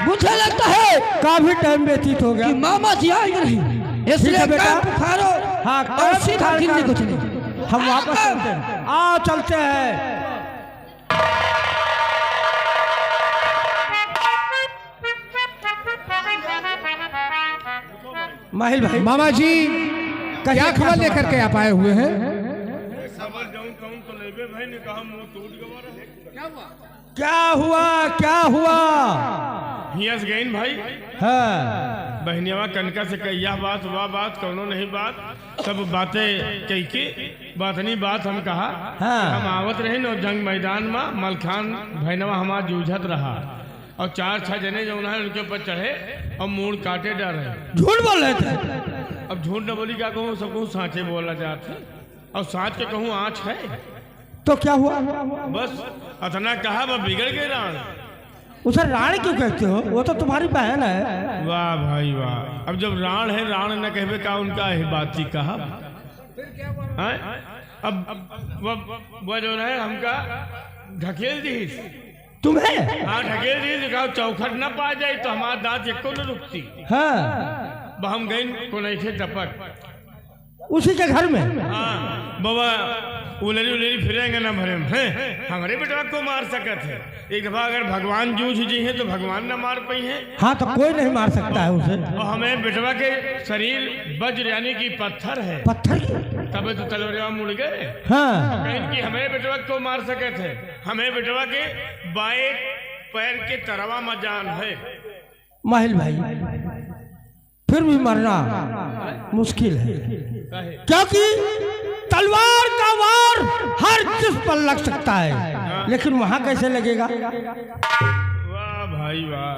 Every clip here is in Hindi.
मुझे लगता है काफी टाइम व्यतीत हो गया कि मामा जी आएंगे नहीं, इसलिए कैंप फाड़ो। हाँ, और सीधा दिल्ली को चले। हम वापस चलते हैं। आओ चलते हैं। माहिल भाई, मामा जी क्या खबर लेकर के आप आए हुए हैं? क्या हुआ क्या हुआ? हियस गईन भाई। हाँ बहनियावा कनका से कही यह बात वह बात कौनो नहीं बात, सब बातें कही के बात नहीं बात हम कहा। हाँ। हम आवत रहे न जंग मैदान में मलखान भैनवा हमार जूझत रहा और 4-6 जने जो है उनके ऊपर चढ़े और मूड काटे डर रहे। झूठ बोल रहे थे। अब झूठ न बोली क्या कहूँ, सब कहूँ सांचे बोला जाते और सांच के कहूँ आँच है। तो क्या हुआ? बस अतना कहा वह बिगड़ गए राण। उसे राण क्यों कहते हो? वो तो तुम्हारी बहन है। वाह भाई वाह, अब जब राण है राण न कहवे का उनका है बात ही कहा। अब वह जो है हमका ढकेल दी तुम्हें? हाँ ढकेल दी, कहा चौखट न पा जाए तो हमारा दांत एक को न रुकती। हाँ हम गए को नहीं थे टपक उसी के घर में। हाँ बाबा उलेरी उलेरी फिरेंगे ना भरे हैं, हमारे बेटा को मार सकत है। एक दफा अगर भगवान जूझ जी है तो भगवान ना मार पाई है। हाँ तो कोई नहीं मार सकता है उसे। और हमें बेटवा के शरीर वज्र यानी कि पत्थर है, पत्थर की? तबे तो तलवार मुड़ गए। हाँ कहीं कि हमें बेटवा को मार सके थे, हमें बेटवा के बाएं पैर के तरवा में जान है। माहिल भाई फिर भी मरना मुश्किल है, क्योंकि तलवार का वार हर जिस्म पर लग सकता है, लेकिन वहां कैसे लगेगा? वाह भाई वाह,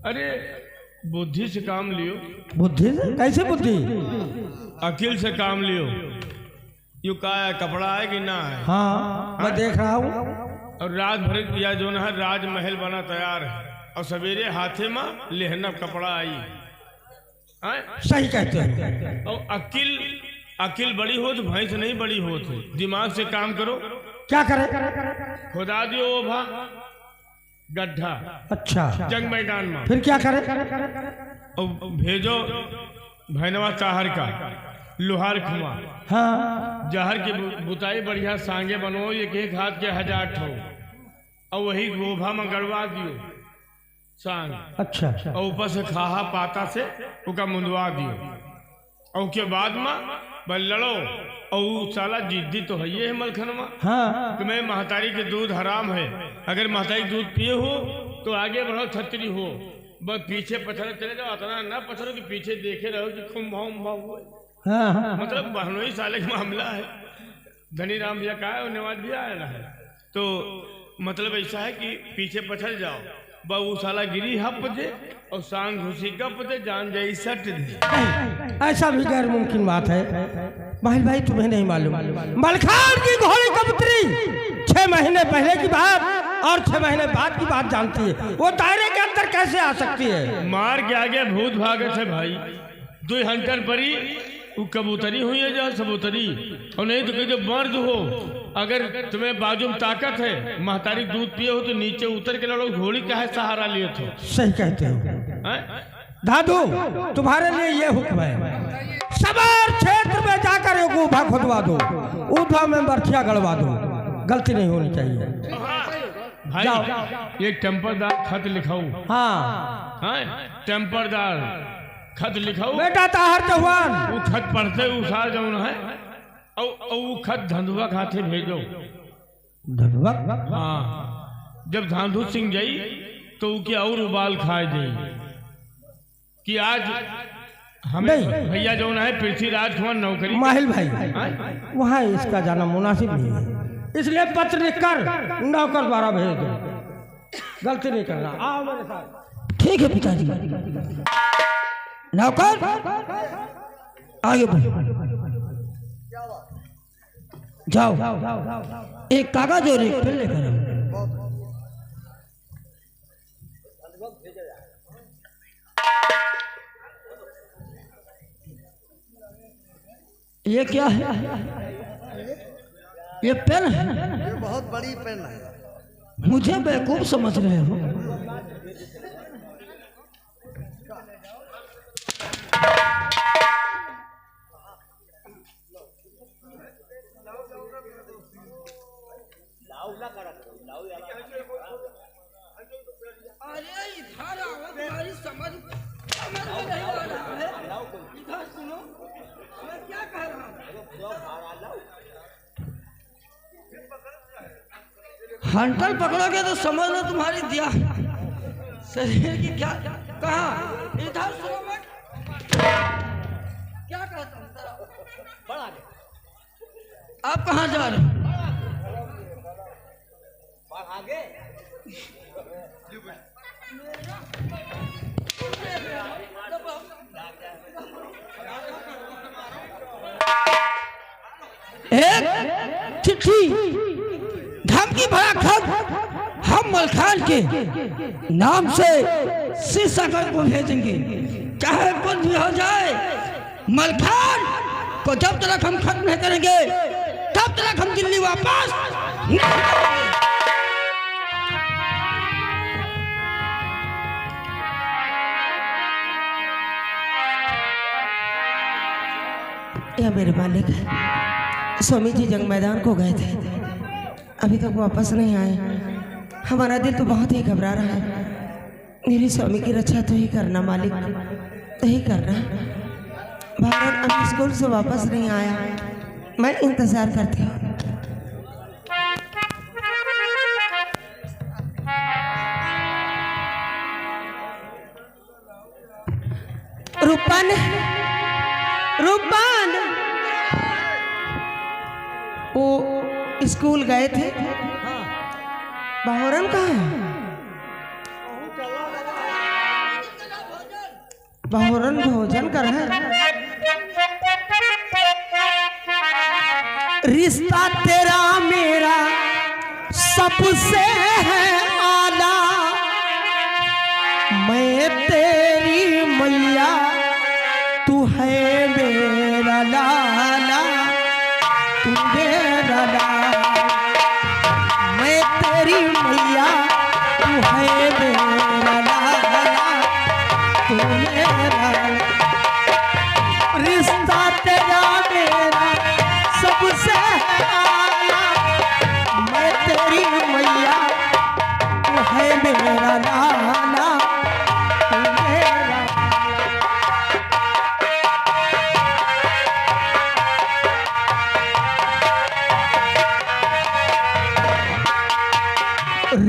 अरे बुद्धि से काम लियो। बुद्धि से? कैसे बुद्धि? अकिल से काम लियो। यू का है कपड़ा है कि ना है? हाँ मैं देख रहा हूँ। और रात भर या जो है राजमहल बना तैयार है और सवेरे हाथे में लेहना कपड़ा आई। सही कहते हैं। और अकिल बड़ी हो तो भैंस नहीं बड़ी हो तो दिमाग से काम करो। क्या करे? खुदा दियो ओ भा गड्ढा। अच्छा जंग मैदान में फिर क्या करे? और भेजो भैनवा चाहर का लोहार खुआ। हाँ जहर की बुताई बढ़िया सांगे बनो, एक हाथ के 1000 ठो और वही गोभा में गड़वा दियो सांग। अच्छा और ऊपर से खाहा पाता से उका मुंदवा दियो और उसके बाद में बल लड़ो। और साला जिद्दी तो है ये मलखन में। हाँ कि मैं महतारी के दूध हराम है, अगर महतारी दूध पिए हो तो आगे बढ़ो छतरी हो, बस पीछे पछड़े चले जाओ, इतना न पछड़ो कि पीछे देखे रहो कि खुम भाव हुए। हाँ मतलब बहनोई साले का मामला है। धनी राम भैया का है और नवाज भी आया है, तो मतलब ऐसा है कि पीछे पछड़ जाओ, बहु साला गिरी हप दे और सांग घुसी गप दे, जान जाई सट दे। ऐसा भी गैर मुमकिन बात है। माहिल भाई तुम्हें नहीं मालूम, मलखान की घोड़ी कब उतरी 6 महीने पहले की बात और 6 महीने बाद की बात जानती है। वो दायरे के अंदर कैसे आ सकती है? मार के आगे भूत भागत है भाई। 2 हंटर परी वो कबूतरी हुई है जहाँ सबूतरी, और नहीं तो जो मर्द हो अगर तुम्हें बाजू में ताकत है, महतारी दूध पिए हो तो नीचे उतर के लड़ो, घोड़ी का है सहारा लिए थे। सही कहते हो दादू, तुम्हारे लिए ये हुक्म है, सवार क्षेत्र में जाकर एक ऊभा खुदवा दो, ऊभा में बर्थिया गड़वा दो, गलती नहीं होनी चाहिए। भाई ये टेम्परदार खत लिखाऊ। हाँ टेम्परदार खत लिखाऊ बेटा ताहर चौहान। वो खत पढ़ते उसार जौन है और वो खत धंधुआ खाते भेजो। धंधुआ? हाँ, जब धांधु सिंह जाई तो उसके और उबाल खाए जाई कि आज हमें भैया जो है पृथ्वीराज कुमार नौकरी। माहिल भाई वहाँ इसका जाना मुनासिब नहीं है, इसलिए पत्र लिखकर नौकर द्वारा भेज दो, गलती नहीं करना। आओ मेरे साथ। ठीक है पिताजी। नौकर आगे बढ़ो, जाओ एक कागज और एक पेन लेकर आओ। ये क्या है? ये पेन है? ये बहुत बड़ी पेन है। मुझे बेवकूफ समझ रहे हो? अरे इधर आओ, तुम्हारी समझ में नहीं आ रहा है। इधर सुनो, मैं क्या कह रहा हूँ। हंटर पकड़ोगे तो समझ लो तुम्हारी दिया शरीर की क्या कहा। इधर सुनो, मैं क्या कहता हूँ। आप कहाँ जा रहे हो? एक चिट्ठी धमकी भरा खत हम मलखान के नाम से शीर्षक को भेजेंगे। चाहे कुछ भी हो जाए, मलखान को जब तक हम खत्म नहीं करेंगे तब तक हम दिल्ली वापस नहीं करेंगे। या मेरे मालिक, स्वामी जी जंग मैदान को गए थे, अभी तक वापस नहीं आए। हमारा दिल तो बहुत ही घबरा रहा है। मेरे स्वामी की रक्षा तो ही करना मालिक, तो ही करना। भारत अभी स्कूल से वापस नहीं आया, मैं इंतजार करती हूँ। रूपन, रूपन, वो स्कूल गए थे, बहुरन कहाँ है? बहुरन भोजन कर है। रिश्ता तेरा मेरा सबसे है आला, मैं तेरी मैया, तू है मेरा लाला, तू मेरा लाला। मैं तेरी मैया, तू है मेरा लाला, तू मेरा लाला। रिश्ता तेरा मेरा सबसे है आला, मैं तेरी मैया, तू है मेरा लाला, तू मेरा।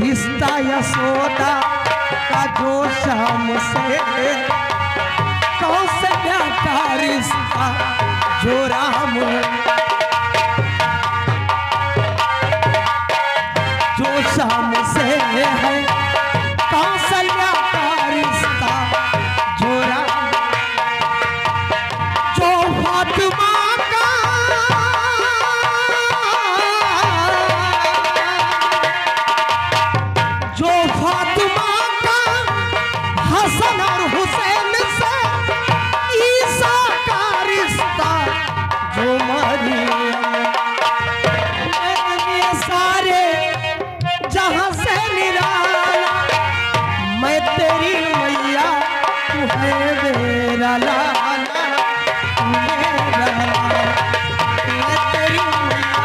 रिश्ता यशोदा का जो शाम से, कौशल्या का रिश्ता जो राम, जो शाम से है, कौशल्या का रिश्ता जो राम, जो फातिमा का, जो फातिमा का हसन और हुसैन से, ईसा का रिश्ता जो मरियम, ये सारे जहां से निराला, मैं तेरी मैया, तू है मेरा लाला, तू मेरा लाला, मैं तेरी मैया।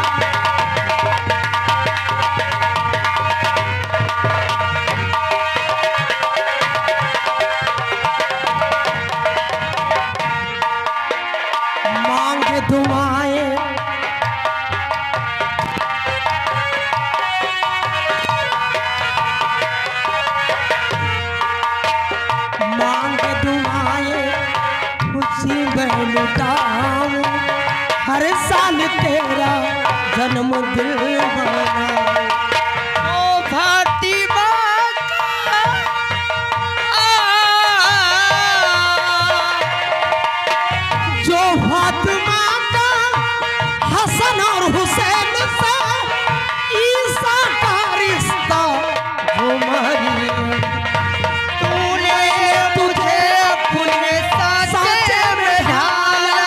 मांगे दुआएं, मांगे दुआएं, खुशी में लुटाऊं, हर साल तेरा जन्मदिन मनाऊं। ओ फातिमा का, जो फातिमा का हसन और हुसैन से, ईसा का रिश्ता जो मरियम, तूने तुझे अपने साचे में ढाला,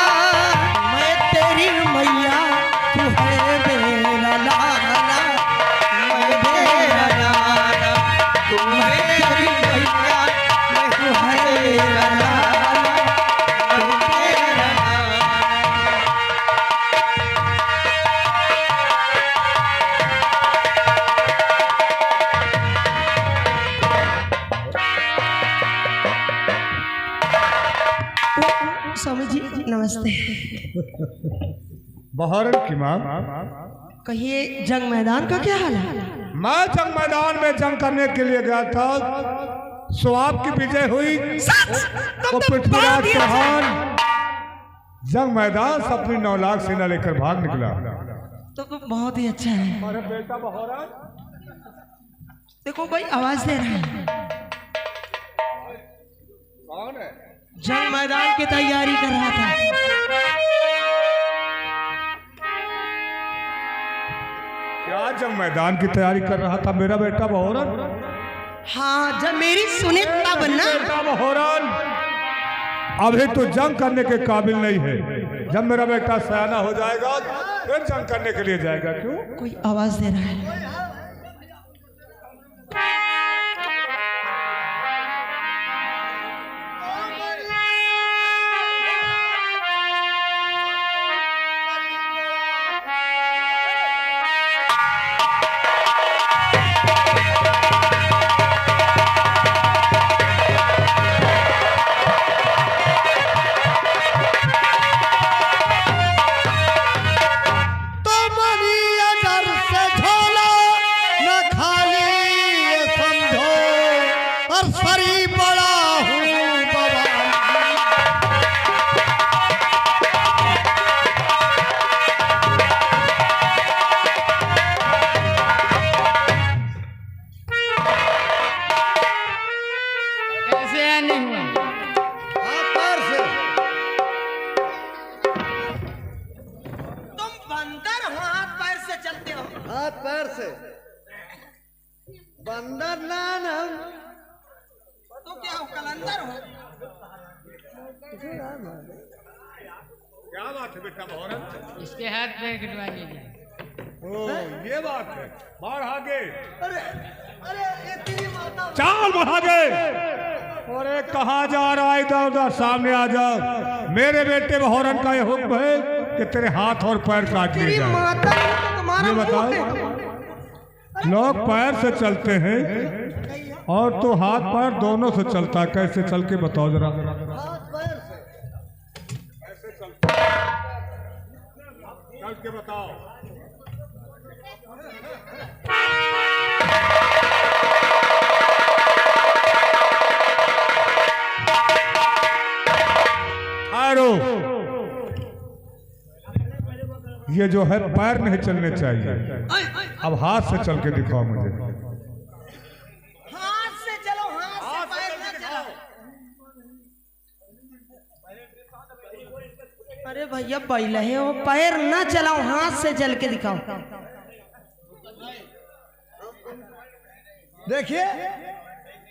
मैं तेरी मैया, तू है मेरा लाला, स्वामी जी नमस्ते। बहरन की माँ, कहिए जंग मैदान का क्या हाल है? मैं जंग मैदान में जंग करने के लिए गया था, सो आपकी विजय हुई। वो पृथ्वीराज चौहान जंग मैदान से अपनी 9 लाख सेना लेकर भाग निकला। तो बहुत ही अच्छा है। हमारे बेटा बहरन देखो कोई आवाज दे रहा है। कौन है? जंग मैदान की तैयारी कर रहा था। क्या जंग मैदान की तैयारी कर रहा था मेरा बेटा बहरन? हाँ, जब मेरी सुने तब ना। बेटा बहरन अभी तो जंग करने के काबिल नहीं है। जब मेरा बेटा सयाना हो जाएगा फिर जंग करने के लिए जाएगा। क्यों? कोई आवाज दे रहा है। हाथ पैर से बंदर ना तो क्या हो, कलंदर हो? क्या बात है बेटा बहरन? इसके हाथ पैर कटवा लीजिए। ओ ये बात है। बाढ़ आगे, अरे अरे ये तेरी माता चाल बढ़ा गए। अरे कहाँ जा रहा है? इधर उधर सामने आ जाओ। मेरे बेटे बहरन का ये हुक्म है कि तेरे हाथ और पैर काट लिए तेरी जाए। माता तुम्हारा ये बताओ, लोग पैर से चलते हैं और तो हाथ पैर दोनों से चलता है। कैसे चल के बताओ जरा। हाथ पैर से कैसे चलता चल के बताओ। ठहरो, ये जो है पैर नहीं चलने चाहिए। अब हाथ से चल के दिखाओ मुझे। हाथ से चलो, हाथ से पैर न चलाओ। अरे भैया पहले है वो, पैर न चलाओ, हाथ से चल के दिखाओ। देखिए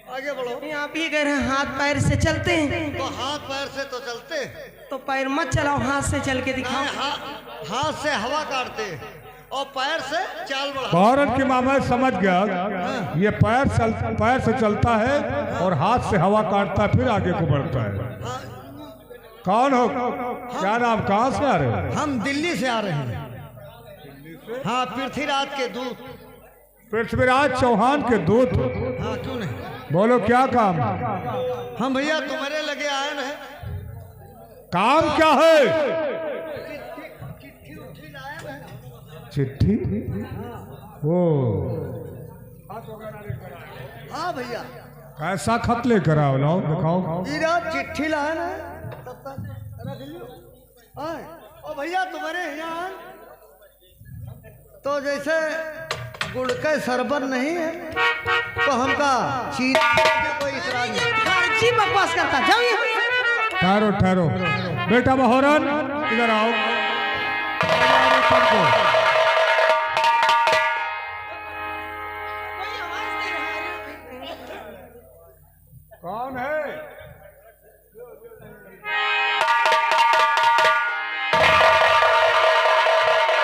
आगे बढ़ो। आप ही कह रहे हैं हाथ पैर से चलते हैं, तो हाथ पैर से तो चलते तो पैर मत चलाओ, हाथ से चल के दिखाओ। हाथ से हवा काटते और पैर से चाल बढ़ा। बहरन की माँ मैं समझ गया। ये पैर से चलता है और हाथ से हवा काटता है, फिर आगे को बढ़ता है। कौन हो? क्या नाम? कहाँ से आ रहे हो? हम दिल्ली से आ रहे हैं। हाँ, पृथ्वीराज के दूत। पृथ्वीराज चौहान के दूत। हाँ क्यों नहीं? बोलो क्या काम? हम भैया तुम्हारे लगे आए हैं। काम क्या है? चिट्ठी? वो हाँ भैया, कैसा खत लेकर आओ? लाओ दिखाओ। इधर चिट्ठी लाए ना, तब तक रख लियो। आए और भैया तुम्हारे यहाँ तो जैसे गुड़ का सरबर नहीं है तो हमका चीज कोई इतराज नहीं। जी बकवास करता, जाओ यहाँ। ठहरो ठहरो, बेटा बहरन इधर आओ। कौन है?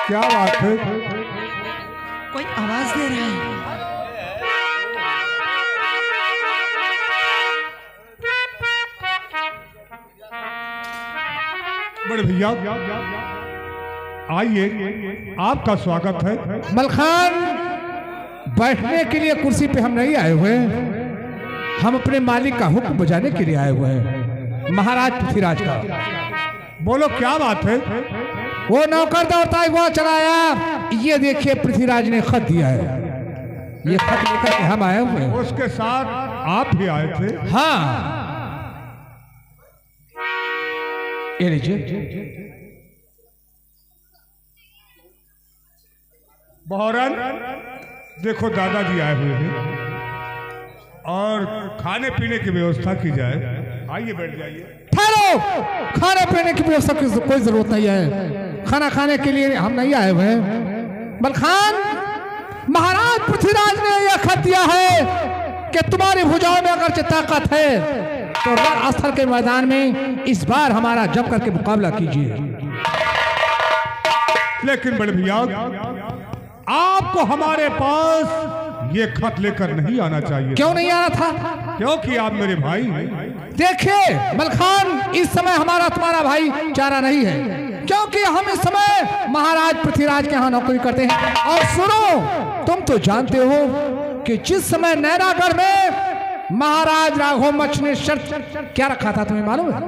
क्या बात है? कोई आवाज दे रहा है। बड़े भैया आइए, आपका स्वागत है। मलखान, बैठने के लिए कुर्सी पे हम नहीं आए हुए, हम अपने मालिक का हुक्म बजाने के लिए आए हुए हैं, महाराज पृथ्वीराज का। बोलो क्या बात है? वो नौकर दौड़ता हुआ चलाया, ये देखिए पृथ्वीराज ने खत दिया है, ये खत लेकर के हम आए हुए हैं। उसके साथ आप भी आए थे? हाँ, ये लीजिए। बहरन देखो दादाजी आए हुए हैं और खाने पीने की व्यवस्था की जाए। आइए बैठ जाइए। ठहरो, खाने पीने की व्यवस्था की कोई जरूरत नहीं है, खाना खाने के लिए हम नहीं आए हुए हैं। बलखान, महाराज पृथ्वीराज ने यह खत दिया है कि तुम्हारी भुजाओं में अगर ताकत है तो रणस्थल के मैदान में इस बार हमारा जम करके मुकाबला कीजिए। लेकिन बड़े भैया, आपको हमारे पास ये खत लेकर नहीं आना चाहिए। क्यों नहीं आना था? क्योंकि आप मेरे भाई हैं। देखिए मलखान, इस समय हमारा तुम्हारा भाई चारा नहीं है, क्योंकि हम इस समय महाराज पृथ्वीराज के यहाँ नौकरी करते हैं। और सुनो, तुम तो जानते हो कि जिस समय नैनागढ़ में महाराज राघव मच ने शर्त क्या रखा था, तुम्हें मालूम है?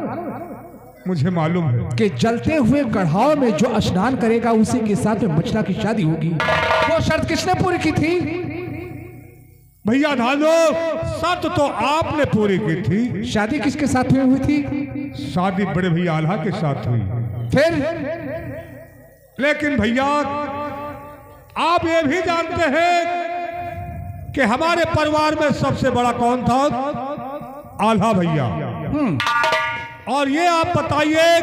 मुझे मालूम है कि जलते हुए गढ़ाओं में जो स्नान करेगा उसी के साथ में मछला की शादी होगी। वो शर्त किसने पूरी की थी? भैया धानो, शर्त तो आपने पूरी की थी। शादी किसके साथ में हुई थी? शादी बड़े भैया आल्हा के साथ हुई। फिर लेकिन भैया, आप ये भी जानते हैं कि हमारे परिवार में सबसे बड़ा कौन था? आल्हा भैया। और ये आप बताइए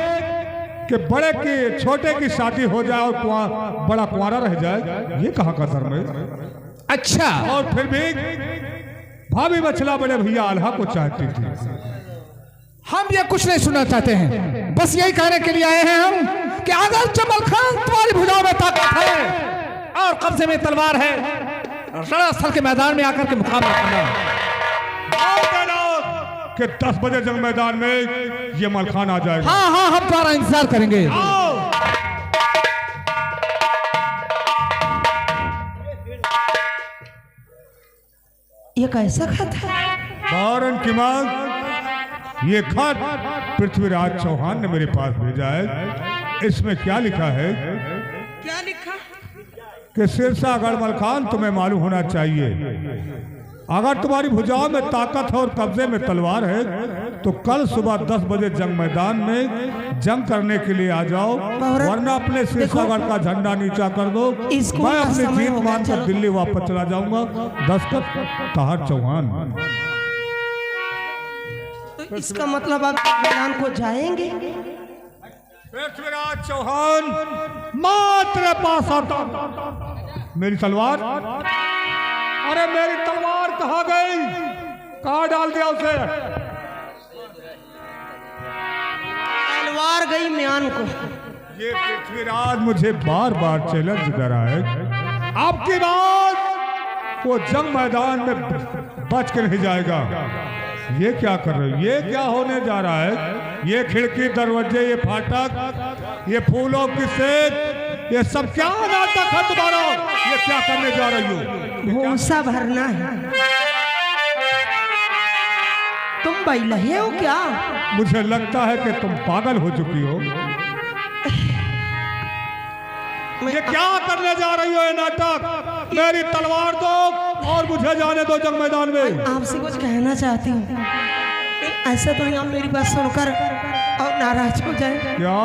कि बड़े की छोटे की शादी हो जाए और बड़ा कुंवारा रह जाए, ये कहाँ का धर्म है? अच्छा, और फिर भी भाभी मछला बड़े भैया आल्हा को चाहती थी। हम ये कुछ नहीं सुनना चाहते हैं, बस यही कहने के लिए आए हैं हम कि अगर जमल खान तुम्हारी भुजाओं में ताकत है और कब्जे में तलवार है, रणस्थल के मैदान में आकर के मुकाबला करना। कि 10 बजे जंग मैदान में ये मलखान आ जाएगा। हाँ हाँ, हम तुम्हारा इंतजार करेंगे। ये कैसा खत है? बारन की मांग, ये खत पृथ्वीराज चौहान ने मेरे पास भेजा है। इसमें क्या लिखा है? क्या लिखा? कि सिरसागढ़ मलखान तुम्हें मालूम होना चाहिए, अगर तुम्हारी भुजाओं में ताकत है और कब्जे में तलवार है तो कल सुबह 10 बजे जंग मैदान में जंग करने के लिए आ जाओ, वरना अपने सिरसागढ़ का झंडा नीचा कर दो। मैं अपनी जीत मानकर दिल्ली वापस चला जाऊंगा। दस्तखत ताहर चौहान। तो इसका मतलब आप मैदान को जाएंगे? पृथ्वीराज चौहान मात्र पास आता। मेरी तलवार, अरे मेरी तलवार कहाँ गई? कहाँ डाल दिया उसे? तलवार गई म्यान को। ये पृथ्वीराज मुझे बार बार चैलेंज कर रहा है, आपकी बात वो जंग मैदान में बच के नहीं जाएगा। ये क्या कर रहे हो? ये क्या होने जा रहा है? ये खिड़की, दरवाजे, ये फाटक, ये फूलों की सेज, ये सब क्या नाटक है तुम्हारा? ये क्या करने जा रही हो? भूसा भरना है। तुम बैलहे हो क्या? मुझे लगता है कि तुम पागल हो चुकी हो। ये क्या करने जा रही हो? ये नाटक। मेरी तलवार दो और मुझे जाने दो जंग मैदान में। आपसे कुछ कहना चाहती हूँ, ऐसा तो नहीं आप मेरी बात सुनकर और नाराज हो जाए। क्या?